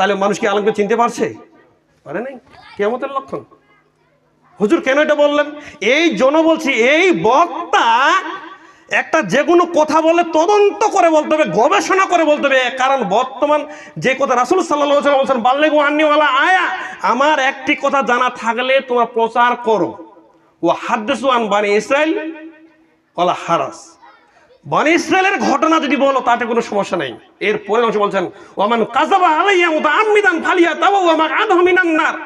তাহলে মানুষ কি আলেমকে চিনতে পারছে? পারে নাই। কিয়ামতের লক্ষণ। হুজুর কেন এটা বললেন? এই জন্য বলছি, এই বক্তা একটা যে কোনো কথা বলে তদন্ত করে বলতে হবে, গবেষণা করে বলতে হবে। কারণ বর্তমান যে কথা রাসূল সাল্লাল্লাহু আলাইহি ওয়াসাল্লাম বলেছেন, বাল্লিগু আন্নী ওয়ালা আয়া, আমার একটি কথা জানা থাকলে তোমরা প্রচার করো। ওয়া হাদ্দিসু আন বানি ইসরাইল ওয়ালা হারাস, বনি ইসরায়েলের ঘটনা যদি বলো তাতে কোনো সমস্যা নেই। এর পরের অংশ বলছেন, ওয়ামান কাযাবা আলাইয়া মুতাআম্মিদান ফালিয়াতাবাওয়া মাকআদাহু মিনান নার।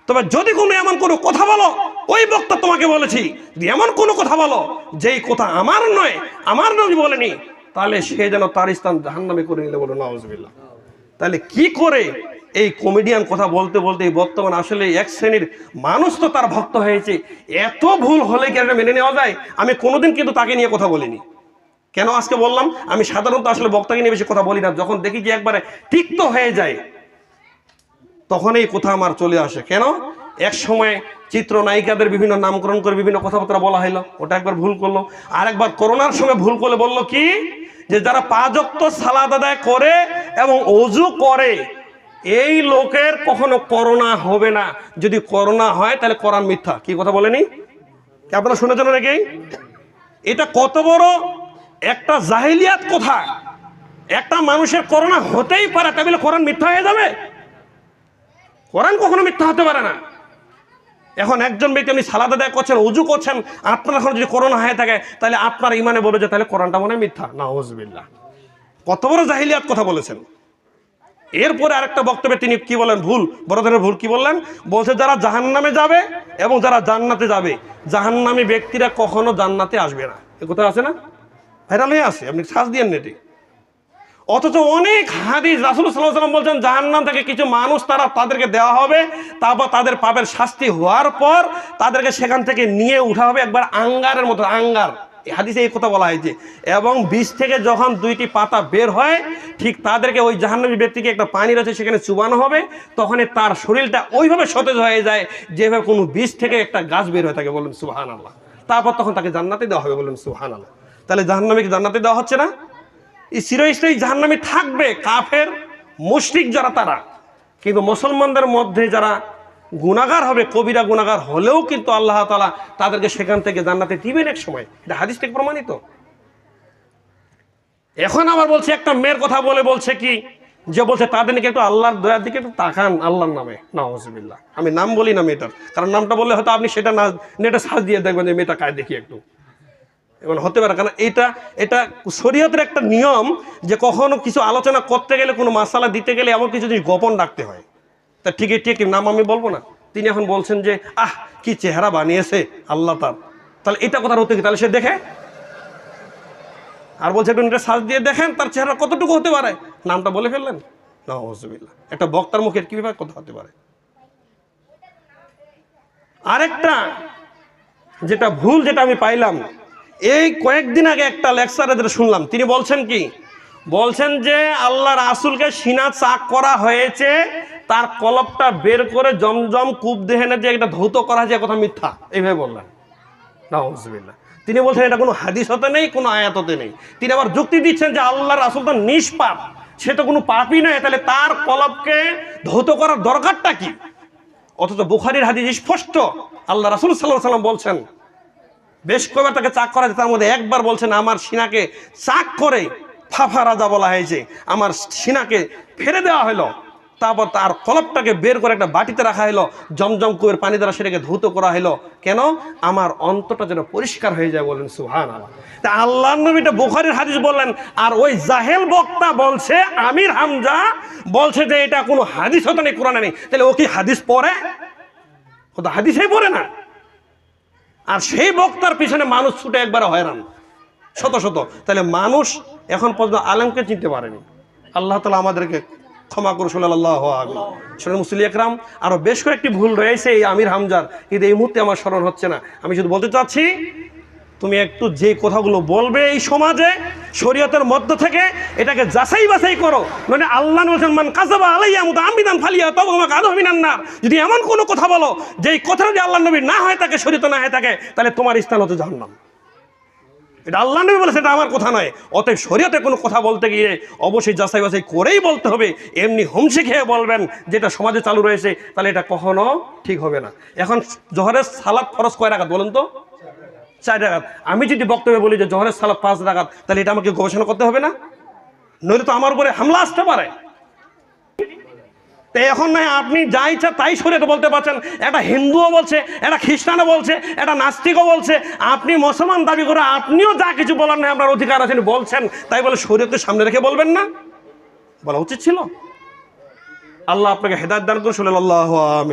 তবে যদি কোনো এমন কোনো কথা বলো, ওই বক্তা তোমাকে বলেছি, যদি এমন কোনো কথা বলো যেই কথা আমার নয়, আমার নবী বলেনি, তাহলে সে যেন তার স্থান জাহান্নামে করে নিলে, বলো নাউজুবিল্লাহ। তাহলে কি করে এই কমেডিয়ান কথা বলতে বলতে বর্তমান আসলে এক শ্রেণীর মানুষ তো তার ভক্ত হয়েছে। এত ভুল হলে কি এটা মেনে নেওয়া যায়? আমি কোনোদিন কিন্তু তাকে নিয়ে কথা বলিনি। কেন আজকে বললাম? আমি সাধারণত আসলে বক্তাকে নিয়ে বেশি কথা বলি না। যখন দেখি যে একবারে তিক্ত হয়ে যায়, তখন এই কথা আমার চলে আসে। কেন? এক সময় চিত্রনায়িকাদের বিভিন্ন নামকরণ করে বিভিন্ন কথাবার্তা বলা হইলো, ওটা একবার ভুল করলো। আর একবার করোনার সময় ভুল করলে বললো কি, যে যারা 5 ওয়াক্ত সালাত আদায় করে এবং ওযু করে, এই লোকের কখনো করোনা হবে না। যদি করোনা হয় তাহলে কোরআন মিথ্যা। কি কথা বলেনি? কি আপনারা শুনেছেন নাকি? এটা কত বড় একটা জাহিলিয়াত কথা। একটা মানুষের করোনা হতেই পারে, তাই বলে কোরআন মিথ্যা হয়ে যাবে? কোরআন কখনো মিথ্যা হতে পারে না। এখন একজন ব্যক্তি আপনি সালাত আদায় করছেন, ওযু করছেন, আপনার এখন যদি করোনা হয়ে থাকে, তাহলে আপনার ইমানে বলবে যে তাহলে কোরআনটা মনে হয় মিথ্যা। নাউজুবিল্লাহ। কত বড় জাহিলিয়াত কথা বলেছেন। এরপরে আরেকটা বক্তব্যে তিনি কি বলেন, ভুল, বড় ধরনের ভুল। কি বললেন? বলছে যারা জাহান্নামে যাবে এবং যারা জান্নাতে যাবে, জাহান্নামী ব্যক্তিরা কখনো জান্নাতে আসবে না। এ কথা আছে না? ভাইরাল হয়ে আছে, আপনি সার্চ দিয়েন নেটে। অথচ অনেক হাদিস রাসূল সাল্লাল্লাহু আলাইহি ওয়াসাল্লাম বলছেন, জাহান্নাম থেকে কিছু মানুষ তাদেরকে দেওয়া হবে, তারপর তাদের পাপের শাস্তি হওয়ার পর তাদেরকে সেখান থেকে নিয়ে উঠা হবে একবার আঙ্গারের মতো। আঙ্গার, হাদিসে এই কথা বলা হয়েছে। এবং বীজ থেকে যখন 2টি পাতা বের হয়, ঠিক তাদেরকে ওই জাহান্নামী ব্যক্তিকে একটা পানি রয়েছে সেখানে চুবানো হবে, তখন তার শরীরটা ওইভাবে সতেজ হয়ে যায় যেভাবে কোনো বীজ থেকে একটা গাছ বের হয়ে থাকে। বলুন সুবহানাল্লাহ। তারপর তখন তাকে জান্নাতে দেওয়া হবে। বলুন সুবহানাল্লাহ। তাহলে জাহান্নামীকে জান্নাতে দেওয়া হচ্ছে না? এই চিরস্থায়ী জাহান্নামে থাকবে কাফের মুশরিক যারা, তারা। কিন্তু মুসলমানদের মধ্যে যারা গুনাহগার হবে, কবিরা গুনাহগার হলেও কিন্তু আল্লাহ তাআলা তাদেরকে সেখান থেকে জান্নাতে দিবেন এক সময়। এটা হাদিস থেকে প্রমাণিত। এখন আবার বলছে, একটা মেয়ের কথা বলছে কি, যে বলছে তাদের নাকি একটু আল্লাহর দয়ার দিকে একটু তাকান আল্লাহর নামে। নাউজুবিল্লাহ। আমি নাম বলি না মেয়েটার, কারণ নামটা বললে হয়তো আপনি সেটা না নেটে সার্চ দিয়ে দেখবেন যে মেয়েটা কায় দেখি একটু, এবং হতে পারে। কারণ এটা শরীয়তের একটা নিয়ম যে কখনো কিছু আলোচনা করতে গেলে, কোনো মাসালা দিতে গেলে এমন কিছু জিনিস গোপন রাখতে হয়। তা ঠিক নাম আমি বলবো না। তিনি এখন বলছেন যে কি চেহারা বানিয়েছে আল্লাহ তার, তাহলে এটা কথা হতে কি? তাহলে সে দেখে আর বলছে একটু এটা সার্চ দিয়ে দেখেন তার চেহারা কতটুকু হতে পারে। নামটা বলে ফেললেন। নাউজুবিল্লাহ। একটা বক্তার মুখের কিভাবে কথা হতে পারে? আরেকটা যেটা ভুল, যেটা আমি পাইলাম এই কয়েকদিন আগে একটা লেকচারে যেটা শুনলাম, তিনি বলছেন কি, বলছেন যে আল্লাহ রাসূলকে সিনা চাক করা হয়েছে, তার কলবটা বের করে জমজম কূপ দেহেনে যে এটা ধৌত করা হয়েছে, কথা মিথ্যা। এইভাবে বললেন। নাউজুবিল্লাহ। তিনি বলছেন এটা কোনো হাদিস হতে নেই, কোনো আয়াত হতে নেই। তিনি আবার যুক্তি দিচ্ছেন যে আল্লাহ রাসূল তো নিষ্পাপ, সে তো কোনো পাপই নয়, তাহলে তার কলবকে ধৌত করার দরকারটা কি? অথচ বুখারীর হাদিস স্পষ্ট, আল্লাহ রাসূল সাল্লাল্লাহু আলাইহি ওয়াসাল্লাম বলছেন, বেশ কয়েকবার তাকে চাক করা হয়েছে, তার মধ্যে একবার বলছেন আমার সিনাকে চাক করে ফাফা রাজা বলা হয়েছে, আমার সিনাকে ফেলে দেওয়া হলো, তারপর তার কলবটাকে বের করে একটা বাটিতে রাখা হলো, জমজম কুয়ের পানি দ্বারা সেটাকে ধৌত করা হলো। কেন? আমার অন্তরটা যেন পরিষ্কার হয়ে যায়। বলেন সুবহানাল্লাহ। তা আল্লাহর নবীটা বুখারীর হাদিস বললেন, আর ওই জাহেল বক্তা বলছে, আমির হামজা বলছে যে এটা কোনো হাদিস হতে নেই, কোরআনে নেই। তাহলে ও কি হাদিস পড়ে? ও তো হাদিসেই পড়ে না। আর সেই বক্তার পিছনে মানুষ ছুটে একবারে হয়রান, শত শত। তাহলে মানুষ এখন পর্যন্ত আলেমকে চিনতে পারেনি। আল্লাহ তাআলা আমাদেরকে ক্ষমা করুন। সাল্লাল্লাহু আলাইহি ওয়াসাল্লাম। মুসলিম একরাম, আরো বেশ কয়েকটি ভুল রয়েছে এই আমির হামজার, কিন্তু এই মুহূর্তে আমার স্মরণ হচ্ছে না। আমি শুধু বলতে চাচ্ছি, তুমি একটু যে কথাগুলো বলবে এই সমাজে শরীয়তের মধ্য থেকে এটাকে যাচাই বাছাই করো। মানে আল্লাহ বলেছেন, মান কাযাবা আলাইয়া মুতাআম্মিদান ফালিয়াতাবাওয়া মাকআদাহু মিনান নার। যদি এমন কোনো কথা বলো যেই কথাটা যদি আল্লাহর নবী না হয় থাকে, শরীয়ত না হয় থাকে, তাহলে তোমার স্থান হচ্ছে জাহান্নাম। এটা আল্লাহ নবী বলেছে, এটা আমার কথা নয়। অতএব শরীয়তে কোনো কথা বলতে গিয়ে অবশ্যই যাচাই বাছাই করেই বলতে হবে। এমনি হুমশি খেয়ে বলবেন যেটা সমাজে চালু রয়েছে, তাহলে এটা কখনো ঠিক হবে না। এখন জোহরের সালাত ফরজ কয় রাকাত বলেন তো? 4 রাকাত। আমি যদি বক্তব্যে বলি যে জোহরের সালাত 5 রাকাত, তাহলে এটা আমাকে গবেষণা করতে হবে না? নইলে তো আমার উপরে হামলা আসতে পারে। তো এখন নয় আপনি যা ইচ্ছা তাই শরীয়তে বলতে পারছেন। একটা হিন্দুও বলছে, একটা খ্রিস্টানও বলছে, একটা নাস্তিকও বলছে, আপনি মুসলমান দাবি করে আপনিও যা কিছু বলার নেই আপনার অধিকার আছে বলছেন, তাই বলে শরীয়তের সামনে রেখে বলবেন না? বলা উচিত ছিল। আল্লাহ আপনাকে হেদায়েত দান করুন। আল্লাহু আমিন।